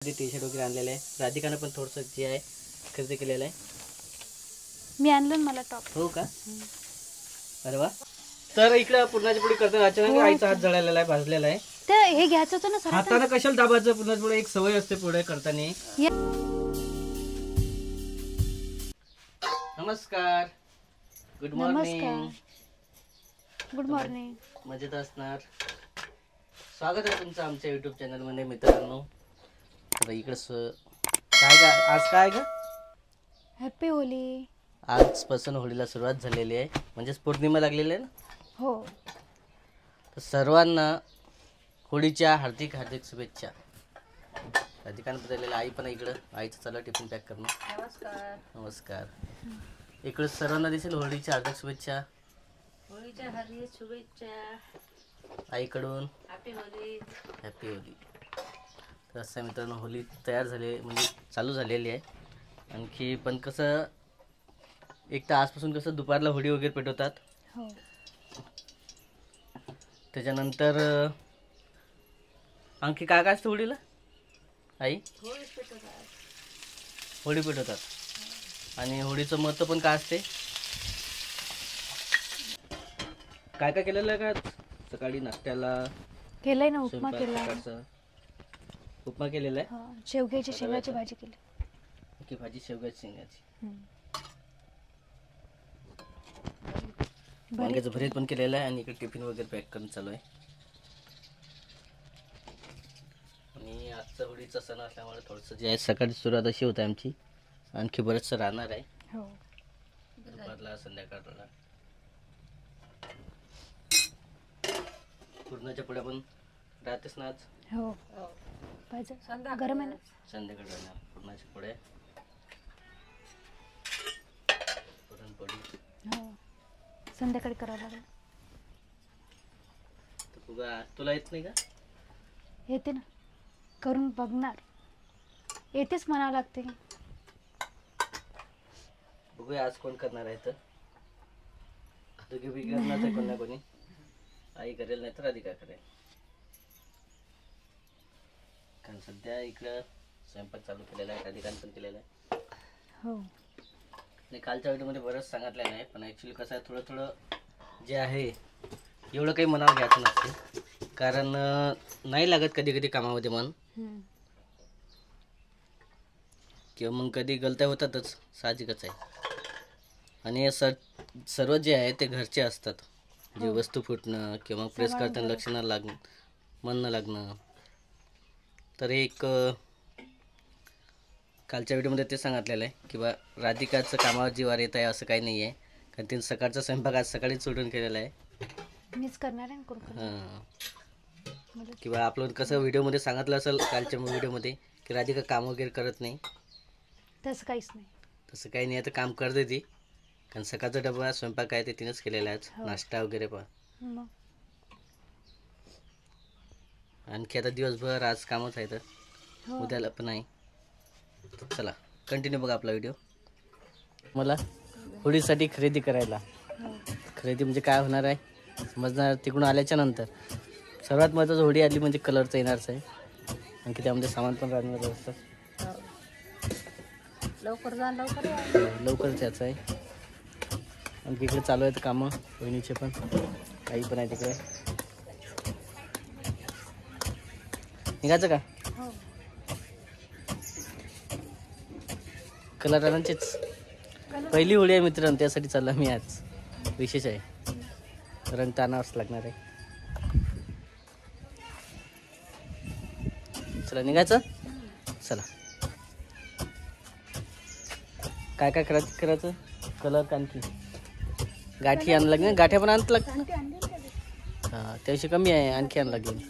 T shirt वगैरे आणलेलं आहे. राधिकानं पण थोडंसं जे आहे खरेदी केलेलं आहे. मी आणलं मला टॉप. हो का? अरे वा. तर इकडे पुरणाची पोळी करताना अचानक आईचा हात जळालेला आहे, भाजलेला आहे. ते हे घ्यायचं होतं ना सर. हाताने कशाला दाबायचं? पुरणाची पोळी एक सवय असते पुढे करताना. नमस्कार, गुड मॉर्निंग. Good morning. मजेत असणार. स्वागत आहे तुमचं आमच्या युट्यूब चॅनल मध्ये मित्रांनो. तर इकडे काय का आज काय का हॅपी होली. आजपासून होळीला सुरुवात झालेली आहे, म्हणजेच पौर्णिमा लागलेली आहे ना. हो. तर सर्वांना होळीच्या हार्दिक हार्दिक शुभेच्छा. राधिकानं बदललेलं आई पण इकडं. आईचं चालू टिफिन पॅक करणं. नमस्कार. नमस्कार. इकडे सर्वांना दिसेल होळीच्या हार्दिक शुभेच्छा. होळीच्या हार्दिक शुभेच्छा आईकडून. Happy Holy. Happy Holy. तर असं मित्रांनो, होळी तयार झाली म्हणजे चालू झालेली आहे. आणखी पण कसं एक तर आजपासून कसं दुपारला होळी वगैरे पेटवतात. हो. त्याच्यानंतर आणखी काय काय असतं होळीला आई? होळी पेटवतात. आणि होळीचं महत्त्व पण काय असते? काय काय केलेलं आहे का सकाळी नाश्त्याला? केलंय ना, उपमा केला. उपमा केलेला आहे. शेवग्याची शेंगाची भाजी केली. की भाजी शेवग्याची शेंगाची. वांग्याचं भरीत पण केलेलं आहे. आणि इकडे टिफिन वगैरे पॅक करून चालू आहे. आणि आजचा होळीचा सण असल्यामुळे थोडंसं जे आहे सकाळी सुरुवात अशी होते आमची. आणखी बरंचसं राहणार आहे. हो. दुपारला संध्याकाळला. पूर्णाच्या पुढे पण राहतेच ना आज. हो. पाहिजे गरम आहे ना. संध्याकाळी राहणार पूर्णाच्या पुढे. पुरणपोळी. हो. संध्याकाळी करावं लागेल. तुला येत नाही का? येते ना, करून बघणार. येतेच म्हणावं लागते. बघूया आज कोण करणार आहे. तर दोघी बी करणार आहे कोण ना कोणी. आई करेल नाही तर राधिका करेल. कारण सध्या इकडं स्वयंपाक चालू केलेला आहे. राधिकाने पण केलेला आहे. हो. नाही, कालच्या व्हिडिओमध्ये बरंच सांगितलं नाही, पण ॲक्च्युली कसं आहे थोडं थोडं जे आहे एवढं काही मनावर घ्यायचं नसते. कारण नाही लागत कधी कधी कामामध्ये मन. किंवा मग कधी गलत्या होतातच, साहजिकच आहे. आणि सर्व जे आहे ते घरचे असतात. जे वस्तू फुटणं किंवा मग प्रेस करताना लक्ष न लागणं, मन न लागणं. तर एक कालच्या व्हिडिओमध्ये ते सांगितलेलं आहे की बा राधिकाचं कामावर जीवावर येत आहे असं काही नाही आहे. कारण तिने सकाळचा स्वयंपाक आज सकाळीच सुटून केलेला आहे. मीच करणार आहे. किंवा आपलं कसं व्हिडिओमध्ये सांगितलं असेल कालच्या व्हिडिओमध्ये की राधिका काम वगैरे करत नाही. तसं काहीच नाही. तसं काही नाही. आता काम करते ती. कारण सकाळचा डबा स्वयंपाक आहे ते तिनेच केलेला आहे. नाश्ता वगैरे पण. आणखी आता दिवसभर आज कामच आहे. तर उद्याला पण आहे. चला कंटिन्यू बघा आपला व्हिडिओ. मला होळीसाठी खरेदी करायला. खरेदी म्हणजे काय होणार आहे समजणार तिकडून आल्याच्या नंतर. सर्वात महत्त्वाचं होळी आली म्हणजे कलरचं येणारच आहे. आणखी त्यामध्ये सामान पण राहणार असतं. लवकर जा लवकर या. लवकरच यायचं आहे. आणखी इकडे चालू आहेत कामं वहिनीचे पण. आई पण आहे तिकडे. निघायचं का? कलर आणायचेच. पहिली होळी आहे मित्रांनो, त्यासाठी चालला मी आज. विशेष आहे. रंग तानावंच लागणार आहे. चला निघायचं. चला काय काय करायचं कलर. आणखी गाठी आणायला लागेल. गाठ्या पण आणत लागतात. हां त्याविषयी कमी आहे. आणखी आणायला लागेल.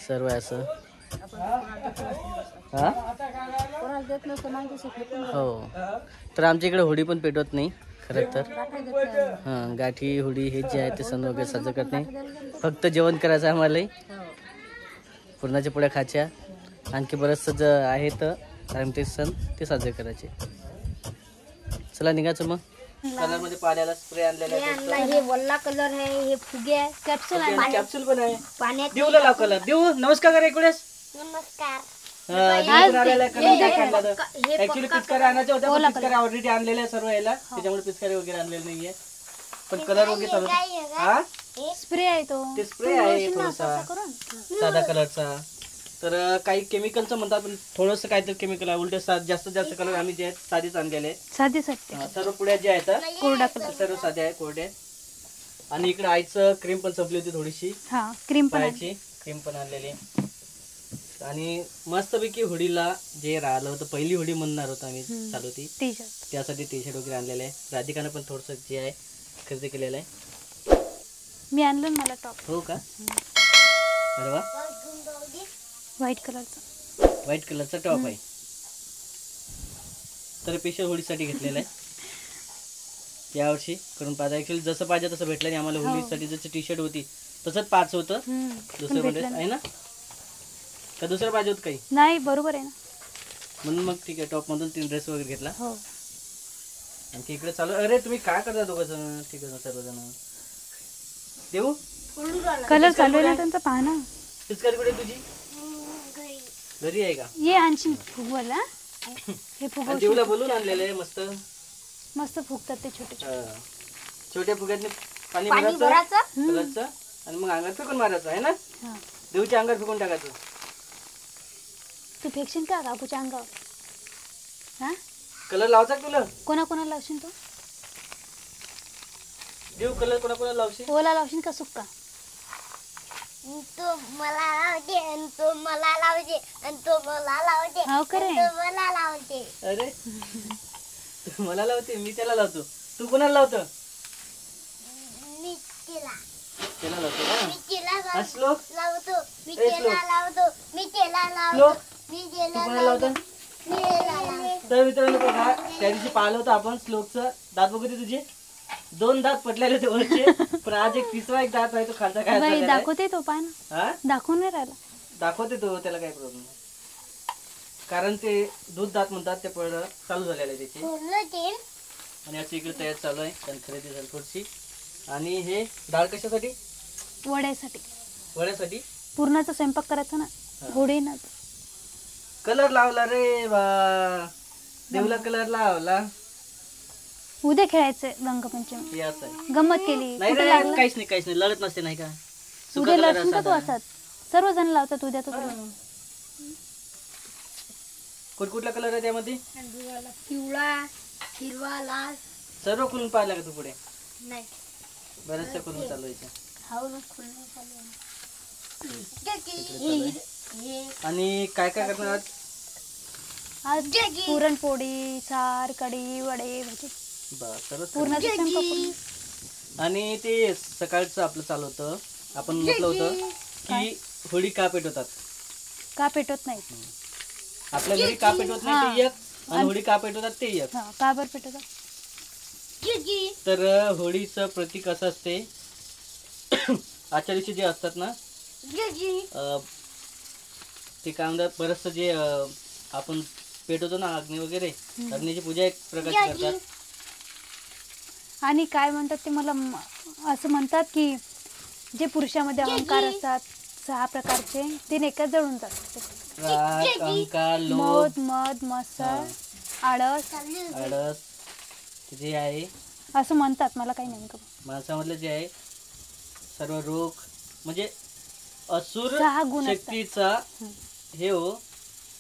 सर्व आहे असं. हो. तर आमच्या इकडे होळी पण पेटवत नाही खरं तर. हां गाठी होळी हे जे आहे ते सण वगैरे साजरं करत नाही. फक्त जेवण करायचं आम्हाला. पुरणाच्या पोळ्या खायच्या. आणखी बरंचसं जे आहे तर ते सण ते साजरे करायचे. चला निघायचं मग. कलर मध्ये पाण्याला स्प्रे आणलेला आहे. हे वल्ला कलर आहे, हे फुगे आहे, कॅप्सूल कॅप्सूल पण आहे. पाण्यात. देऊला लाव कलर. देऊ नमस्कार करा इकडेच. नमस्कार. ऍक्च्युली पिचकारी आणायच्या होत्या पण पिचकारी ऑलरेडी आणलेल्या सर्व याला, त्याच्यामुळे पिचकारी वगैरे आणलेली नाहीये. पण कलर वगैरे चालू हा स्प्रे आहे तो. ते स्प्रे आहे थोडासा साधा कलरचा. तर काही केमिकलचं म्हणतात पण थोडंसं काहीतरी केमिकल आहे. उलट जास्तीत जास्त कलर आम्ही जे आहेत साधीच आणलेले आहेत. साधे साधे सर्व पुढ्या जे आहेत कोरडा कलर सर्व साधे आहे, कोरडे. आणि इकडे आईचं क्रीम पण संपली होती थोडीशी, हा क्रीम पण आहे. पायाची क्रीम पण आणलेली. आणि मस्तपैकी होडीला जे राहिलं होतं, पहिली होडी म्हणणार होतं आम्ही चालू होती, टी-शर्ट त्यासाठी टी शर्ट वगैरे आणलेले आहे. राधिकानं पण थोडंसं जे आहे खरेदी केलेलं आहे. मी आणलं ना मला टॉप हो का? अरे वा, व्हाईट कलरचा. व्हाईट कलरचा टॉप आहे. तर स्पेशल होळीसाठी घेतलेला आहे यावर्षी करून पाहिजे. ऍक्च्युली जसं पाहिजे तसं भेटलं नाही आम्हाला. होळीसाठी जसं टी शर्ट होती तसंच पाच होतं. दुसरं मध्ये आहे ना का दुसरं पाहिजे होतं काही? नाही बरोबर आहे ना. म्हणून मग ठीक आहे, टॉप मधून 3 ड्रेस वगैरे घेतला. हो आणखी इकडे चालू. अरे तुम्ही काय करता दोघं जण? ठीक आहे सर्वजण. देऊ कलर चालू आहे ना त्यांचा, पहा ना. पिचकारी कुठे तुझी? घरी आहे का? ये आणखी फुगवायला. हे फुगव देऊला बोलून आणलेलं आहे मस्त. मस्त फुगतात ते छोटे छोटे. छोट्या फुग्यातने पाणी भरायचं कलरचं आणि मग अंगात फेकून मारायचं आहे ना. हा देऊच्या अंगात फेकून टाकायचं. तू फेकशील का काकूच्या अंगावर? हा कलर लावचा तुला? कोणाकोणाला लावशील तू? देऊ कलर कोणाकोणाला लावशील? ओला लावशील का सुक्का? तो मला लावते आणि तो मला लावते आणि तो मला लावते हो करे. तो मला लावते. अरे मला लावते, मी त्याला लावतो. तू कोणाला लावतो? मी तिला त्याला लावतो का? मी तिला श्लोक लावतो. मी ए, तिला श्लोक. लावतो. मी तिला श्लोक लावतो. मी तू तिला कोणाला लावतो? मी तिला लावतो. तर मित्रांनो बघा, त्या दिवशी पाहिलं होतं आपण श्लोकचं दात बघते तुझे 2 दात पटलेले होते वरचे, पण आज एक तिसरा एक दात आहे तो खालचा काय बाई झालेला आहे. दाखवते तो, पहा ना. हा दाखवून नाही राहिला. दाखवते तो, त्याला काही प्रॉब्लेम नाही. कारण ते दूध दात म्हणतात ते चालू झालेलं आहे त्याची. पूर्ण तेल आणि याची इकडे तयार चालू आहे, कारण खरेदी झाली थोडीशी. आणि हे डाळ कशासाठी? वड्यासाठी. वड्यासाठी. पूर्णाचा स्वयंपाक करायचा ना, होडी ना. कलर लावला रे बा, देवला कलर लावला. उद्या खेळायचंय रंगपंचमी. हे असं आहे. गंमत केली. नाही कुठे रे, लागलं? काहीच नाही लढत नसते नाही का. सुका उद्या कलर लढशील का तू असा. असाच? सर्वजण लावतात उद्या तो. कुठला कलर आहे त्यामध्ये? पिवळा, हिरवा, लाल. सर्व खुलून पाहिला का तू पुढे? नाही बऱ्याचशा खुलून चालू आहे. हाव ना खुलून चालू आहे. आणि काय काय करणार? आज पुरणपोळी, सार, कढी, वडे, भजी. बस सर्वच पूर्णाचा स्वयंपाक करून. आणि ते सकाळचं आपलं चालू होतं, आपण म्हटलं होतं की होळी का पेटवतात. का पेटवत नाही? आपल्या घरी का पेटवत नाही ते एक, आणि होळी का पेटवतात ते एक. हा, का बरं पेटवतात? तर होळीचं प्रतीक असं असते, आजच्या दिवशी जे असतात ना ते काय म्हणतात, बरंचसं जे आपण पेटवतो ना अग्नी वगैरे, अग्नीची पूजा एक प्रकारची करतात. आणि काय म्हणतात ते मला असं म्हणतात की जे पुरुषामध्ये अहंकार असतात 6 प्रकारचे, ते एकाच जळून जातात. राग, अहंकार, लोभ, मध, मद, मत्सर, आळस, आळस जे आहे, असं म्हणतात. मला काही नेमकं माणसामधलं जे आहे सर्व रोग, म्हणजे असुर 6 गुण असतात. शक्तीचा हे हो,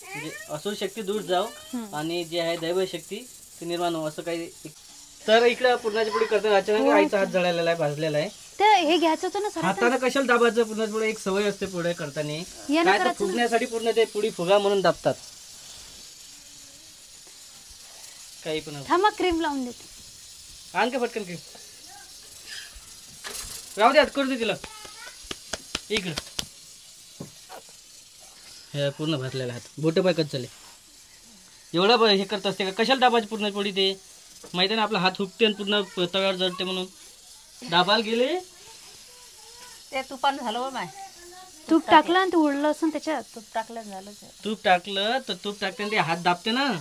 म्हणजे असुर शक्ती दूर जाऊ आणि जे आहे दैव शक्ती ते निर्माण हो, असं काही. तर इकडे पूर्णाची पोळी करताना अचानक आईचा हात जळालेला आहे, भाजलेला आहे. ते हे घ्यायचं होतं ना सर. हाताने कशाला दाबायचं? पूर्णाची पोळी एक सवय असते पुढे करताना, या ना काय तर करायचं. फुगण्यासाठी पूर्ण ते पुडी फुगा म्हणून दाबतात. काही पण थांबा, क्रीम लावून देते. आण का पटकन क्रीम. राहू दे, हात करू दे तिला. इकडं हे पूर्ण भरलेला हात, बोट पाय कच झाले. एवढं हे करत असते का? कशाला दाबायची पूर्ण पोळी? ते माहिती ना आपला हात हुकते आणि पूर्ण तव्यावर जळते, म्हणून दाबायला गेले. ते तुपान झालं हो माय. तूप टाकलं आणि ते उडलं असं त्याच्यात. तूप टाकलं झालं ते. तूप टाकलं तर तूप टाकते ते हात दाबते ना.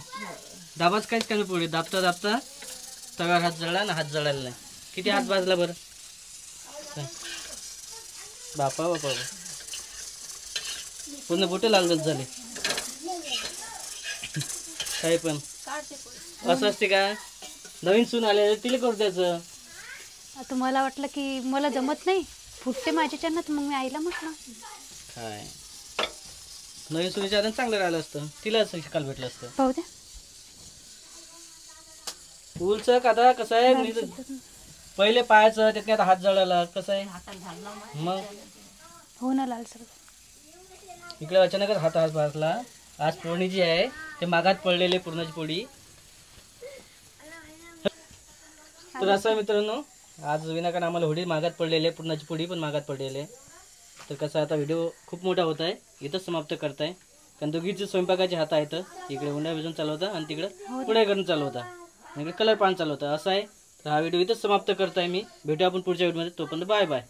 दाबाच काहीच कमी पोळी दाबता दाबता तव्यावर हात जळला ना, हात जळायला नाही. किती हात भाजला बरं? बापा बापा बापा. पूर्ण बोटे लाल झाले. काही पण असं असते का? नवीन सून आले तिला करू द्यायचं. आता मला वाटलं की मला जमत नाही, फुटते माझ्याच्यानं, तर मग मी आईला म्हटलं. काय नवीन सुनीच्या आधी चांगलं राहिलं असतं, तिला शिकायला भेटलं असतं. पाहू द्या. उलचक आता कसं आहे, मी पहिले पाहायचं त्यात आता हात जळायला कसं आहे मग. हो ना, लाल सर. इकडे अचानकच हात भाजला. आज पोळणी जी आहे ते मागात पडलेले पुरणाची पोळी. तर असं मित्रांनो, आज विनाकारण आम्हाला होडी मागात पडलेली आहे, पुरणाची पोळी पण मागात पडलेली आहे. तर कसं आता व्हिडिओ खूप मोठा होत आहे, इथंच समाप्त करताय. कारण दोघीचे स्वयंपाकाचे हात आहेत, इकडे उंडा भिजून चालू होता आणि तिकडे पुढे करून चालू होता, इकडे कलर पान चालू होता. असं आहे. तर हा व्हिडिओ इथंच समाप्त करताय मी. भेटू आपण पुढच्या व्हिडिओमध्ये. तोपर्यंत बाय बाय.